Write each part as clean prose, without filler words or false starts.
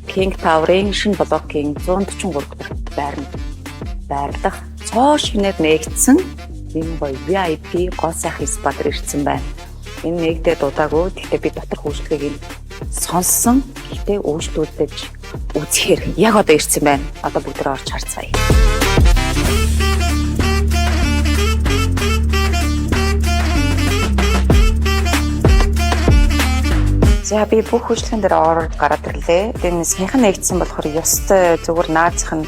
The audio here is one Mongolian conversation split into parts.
King Tower-ын шинэ блокийн 143 дахь байрлах цоо шинээр нээгдсэн энэ гоё VIP гол сайхан спад ирсэн байна. Энэ нэгдээд удаагүй. Гэхдээ би дотор хөгжлөгийг сонссон. Гэхдээ өөрчлөлтөж үзэхээр яг одоо ирсэн байна. Одоо бүгдээ орж харцгаая. За би бүх хөгжлөн дээр ороод гараад ирлээ. Энэ саяхан нэгдсэн болохоор ёстой зүгээр наазах нь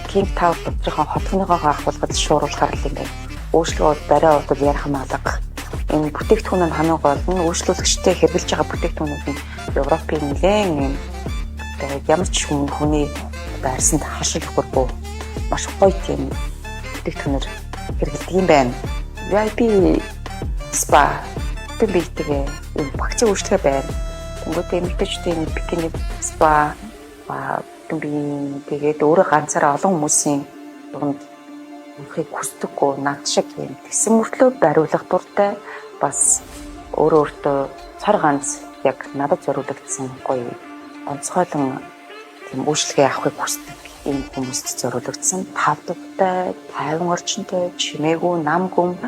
King Tower доторхон хотгоныгоо ахуулгад шууруулахаар л ингээд өөрчлөлт барай удаа ярих маалга. Энэ бүтээгдэхүүн нь хамаагүй болно. Өөрчлөлтөчтэй хэрэгжилж байгаа бүтээгдэхүүнүүд нь Европын нэлээд ямар ч хүний байрсанд хашилахгүй маш гоё тийм бүтээгдэхүүнээр хэрэгжилдэг юм байна. VIP spa бийтэйгээ багцын үйлчлэгээ байна. Тэнгүүтээ эмэгтэйчдийн бикини спа тэгээд өөрөө ганцаараа олон хүмүүсийн дунд үнэхээр хүсдэггүй над шиг юм. Тэгсэн мөртлөө бариулах дуртай бас өөртөө цар ганц яг надад зориулагдсан гоё онцгойлон тийм үйлчлэгээ авахыг хүсдэг ийм хүмүүст зориулагдсан тавдагтай, 50 орчинтой, чимээгүй, нам гүн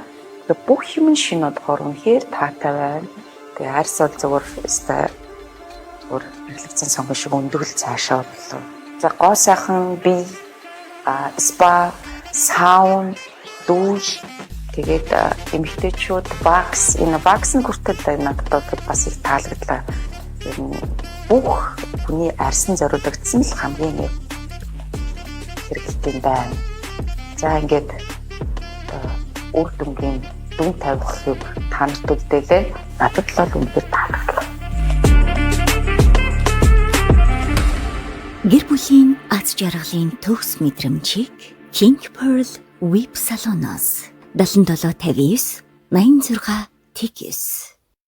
бүх юм шинэ бодохоор үнэхээр таатай байна. Тэгээ арьс бол зүгээр хэрэглэгдсэн сонгон шиг өндөгл цаашаа боллоо. За гоо сайхан би спа, саун, дүүш тэгээд эмэгтэйчүүд бакс энэ баксын хүртэл надад бас их таалагдлаа. Бүх хүний арьсан зориулагдсан л хамгийн хэрэгэлтэй байна. За ингээд үр дүнгийн дүн тавихыг та нарт үлдээлээ. Надад л үнэхээр таалагдлаа. Гэр бүлийн аз жаргалын төгс мэдрэмжийг King Pearl Whip Salon-оос 7759 86 TX